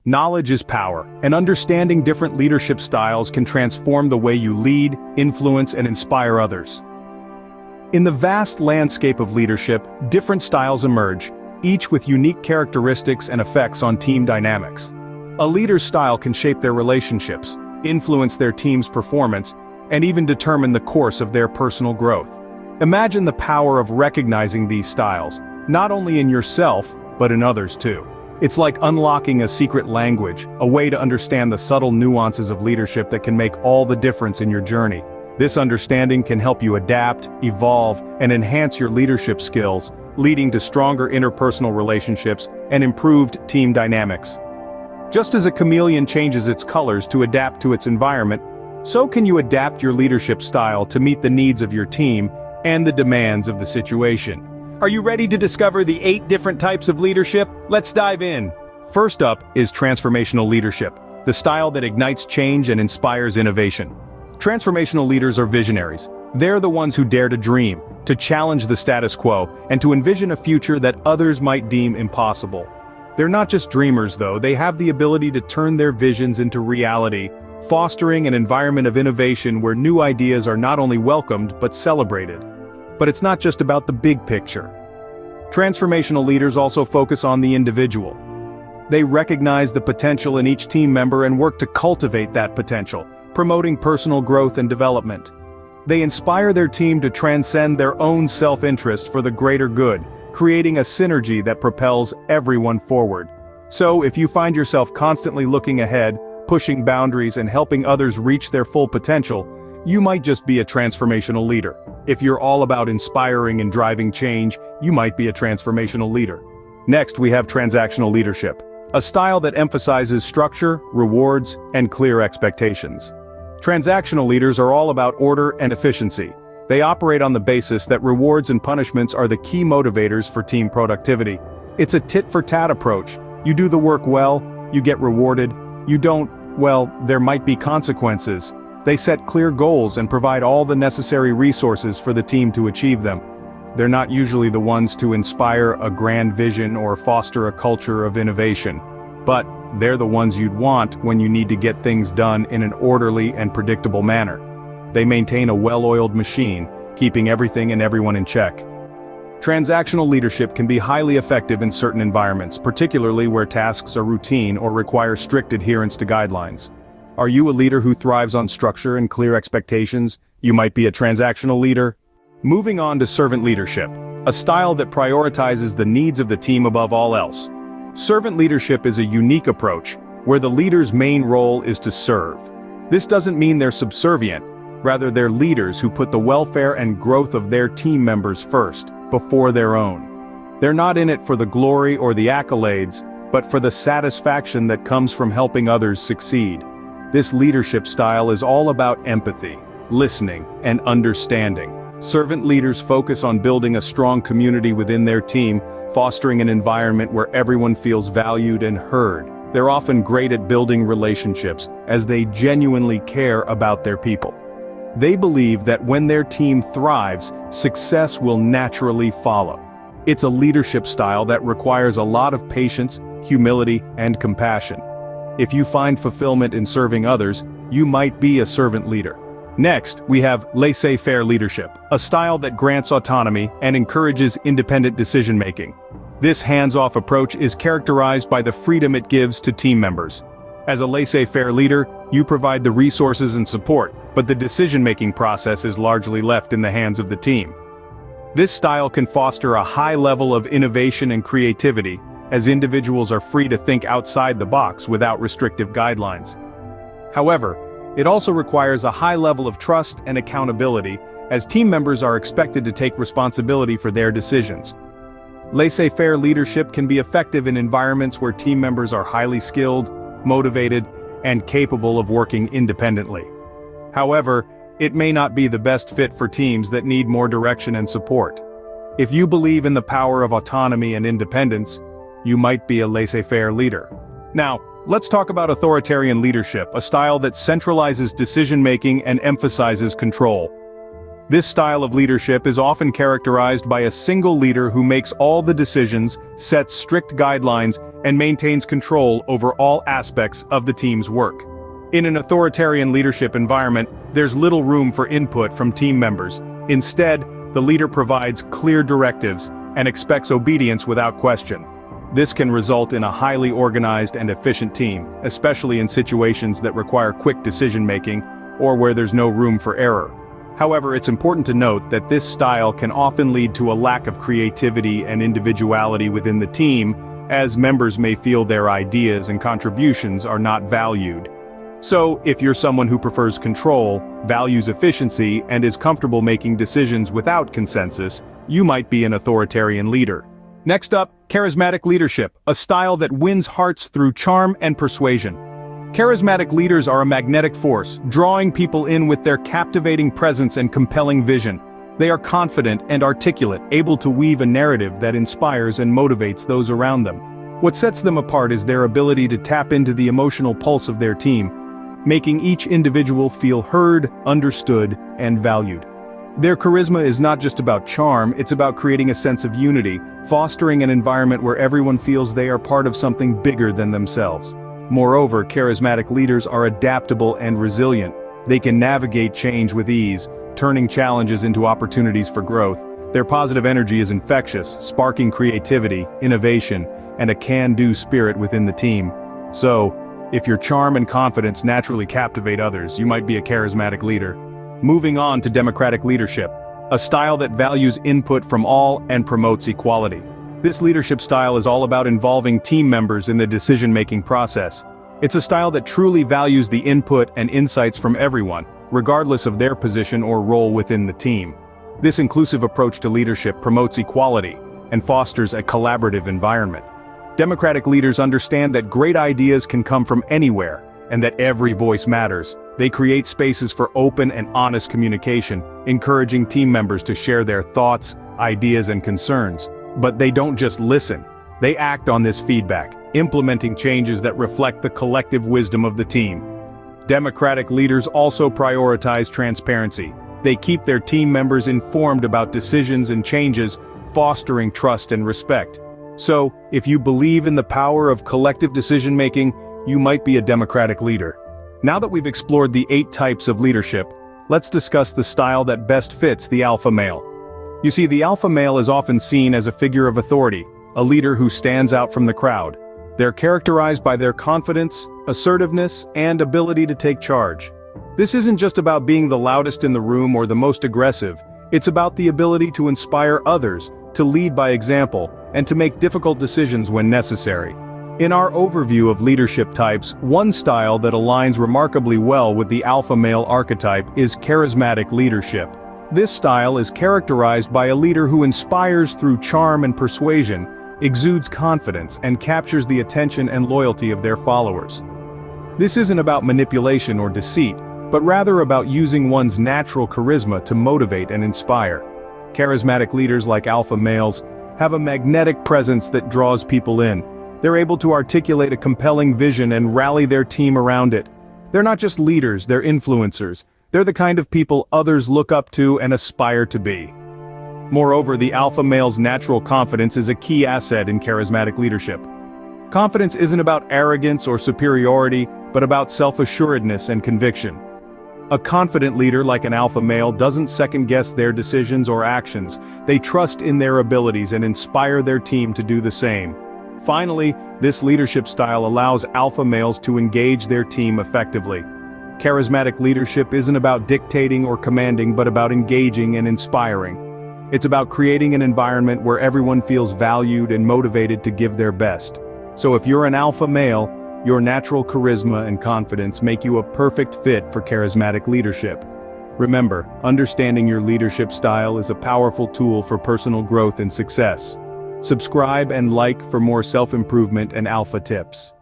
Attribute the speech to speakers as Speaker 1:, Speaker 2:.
Speaker 1: Knowledge is power, and understanding different leadership styles can transform the way you lead, influence, and inspire others. In the vast landscape of leadership, different styles emerge, each with unique characteristics and effects on team dynamics. A leader's style can shape their relationships, influence their team's performance, and even determine the course of their personal growth. Imagine the power of recognizing these styles, not only in yourself, but in others too. It's like unlocking a secret language, a way to understand the subtle nuances of leadership that can make all the difference in your journey. This understanding can help you adapt, evolve, and enhance your leadership skills, leading to stronger interpersonal relationships and improved team dynamics. Just as a chameleon changes its colors to adapt to its environment, so can you adapt your leadership style to meet the needs of your team and the demands of the situation. Are you ready to discover the 8 different types of leadership? Let's dive in. First up is Transformational Leadership, the style that ignites change and inspires innovation. Transformational leaders are visionaries. They're the ones who dare to dream, to challenge the status quo, and to envision a future that others might deem impossible. They're not just dreamers though, they have the ability to turn their visions into reality, fostering an environment of innovation where new ideas are not only welcomed but celebrated. But it's not just about the big picture. Transformational leaders also focus on the individual. They recognize the potential in each team member and work to cultivate that potential, promoting personal growth and development. They inspire their team to transcend their own self-interest for the greater good, creating a synergy that propels everyone forward. So, if you find yourself constantly looking ahead, pushing boundaries and helping others reach their full potential, you might just be a transformational leader. If you're all about inspiring and driving change, you might be a transformational leader. Next, we have Transactional Leadership, a style that emphasizes structure, rewards, and clear expectations. Transactional leaders are all about order and efficiency. They operate on the basis that rewards and punishments are the key motivators for team productivity. It's a tit-for-tat approach. You do the work well, you get rewarded. You don't, well, there might be consequences. They set clear goals and provide all the necessary resources for the team to achieve them. They're not usually the ones to inspire a grand vision or foster a culture of innovation. But they're the ones you'd want when you need to get things done in an orderly and predictable manner. They maintain a well-oiled machine, keeping everything and everyone in check. Transactional leadership can be highly effective in certain environments, particularly where tasks are routine or require strict adherence to guidelines. Are you a leader who thrives on structure and clear expectations? You might be a transactional leader. Moving on to servant leadership, a style that prioritizes the needs of the team above all else. Servant leadership is a unique approach, where the leader's main role is to serve. This doesn't mean they're subservient, rather they're leaders who put the welfare and growth of their team members first, before their own. They're not in it for the glory or the accolades, but for the satisfaction that comes from helping others succeed. This leadership style is all about empathy, listening, and understanding. Servant leaders focus on building a strong community within their team, fostering an environment where everyone feels valued and heard. They're often great at building relationships, as they genuinely care about their people. They believe that when their team thrives, success will naturally follow. It's a leadership style that requires a lot of patience, humility, and compassion. If you find fulfillment in serving others, you might be a servant leader. Next, we have Laissez-Faire leadership, a style that grants autonomy and encourages independent decision-making. This hands-off approach is characterized by the freedom it gives to team members. As a laissez-faire leader, you provide the resources and support, but the decision-making process is largely left in the hands of the team. This style can foster a high level of innovation and creativity, as individuals are free to think outside the box without restrictive guidelines. However, it also requires a high level of trust and accountability, as team members are expected to take responsibility for their decisions. Laissez-faire leadership can be effective in environments where team members are highly skilled, motivated, and capable of working independently. However, it may not be the best fit for teams that need more direction and support. If you believe in the power of autonomy and independence, you might be a laissez-faire leader. Now, let's talk about authoritarian leadership, a style that centralizes decision-making and emphasizes control. This style of leadership is often characterized by a single leader who makes all the decisions, sets strict guidelines, and maintains control over all aspects of the team's work. In an authoritarian leadership environment, there's little room for input from team members. Instead, the leader provides clear directives and expects obedience without question. This can result in a highly organized and efficient team, especially in situations that require quick decision-making or where there's no room for error. However, it's important to note that this style can often lead to a lack of creativity and individuality within the team, as members may feel their ideas and contributions are not valued. So, if you're someone who prefers control, values efficiency, and is comfortable making decisions without consensus, you might be an authoritarian leader. Next up, charismatic leadership, a style that wins hearts through charm and persuasion. Charismatic leaders are a magnetic force, drawing people in with their captivating presence and compelling vision. They are confident and articulate, able to weave a narrative that inspires and motivates those around them. What sets them apart is their ability to tap into the emotional pulse of their team, making each individual feel heard, understood, and valued. Their charisma is not just about charm, it's about creating a sense of unity, fostering an environment where everyone feels they are part of something bigger than themselves. Moreover, charismatic leaders are adaptable and resilient. They can navigate change with ease, turning challenges into opportunities for growth. Their positive energy is infectious, sparking creativity, innovation, and a can-do spirit within the team. So, if your charm and confidence naturally captivate others, you might be a charismatic leader. Moving on to democratic leadership, a style that values input from all and promotes equality. This leadership style is all about involving team members in the decision-making process. It's a style that truly values the input and insights from everyone, regardless of their position or role within the team. This inclusive approach to leadership promotes equality and fosters a collaborative environment. Democratic leaders understand that great ideas can come from anywhere, and that every voice matters. They create spaces for open and honest communication, encouraging team members to share their thoughts, ideas, and concerns. But they don't just listen. They act on this feedback, implementing changes that reflect the collective wisdom of the team. Democratic leaders also prioritize transparency. They keep their team members informed about decisions and changes, fostering trust and respect. So, if you believe in the power of collective decision-making, you might be a democratic leader. Now that we've explored the 8 types of leadership, let's discuss the style that best fits the alpha male. You see, the alpha male is often seen as a figure of authority, a leader who stands out from the crowd. They're characterized by their confidence, assertiveness, and ability to take charge. This isn't just about being the loudest in the room or the most aggressive, it's about the ability to inspire others, to lead by example, and to make difficult decisions when necessary. In our overview of leadership types, one style that aligns remarkably well with the alpha male archetype is charismatic leadership. This style is characterized by a leader who inspires through charm and persuasion, exudes confidence, and captures the attention and loyalty of their followers. This isn't about manipulation or deceit, but rather about using one's natural charisma to motivate and inspire. Charismatic leaders like alpha males have a magnetic presence that draws people in. They're able to articulate a compelling vision and rally their team around it. They're not just leaders, they're influencers. They're the kind of people others look up to and aspire to be. Moreover, the alpha male's natural confidence is a key asset in charismatic leadership. Confidence isn't about arrogance or superiority, but about self-assuredness and conviction. A confident leader like an alpha male doesn't second-guess their decisions or actions. They trust in their abilities and inspire their team to do the same. Finally, this leadership style allows alpha males to engage their team effectively. Charismatic leadership isn't about dictating or commanding, but about engaging and inspiring. It's about creating an environment where everyone feels valued and motivated to give their best. So if you're an alpha male, your natural charisma and confidence make you a perfect fit for charismatic leadership. Remember, understanding your leadership style is a powerful tool for personal growth and success. Subscribe and like for more self-improvement and alpha tips.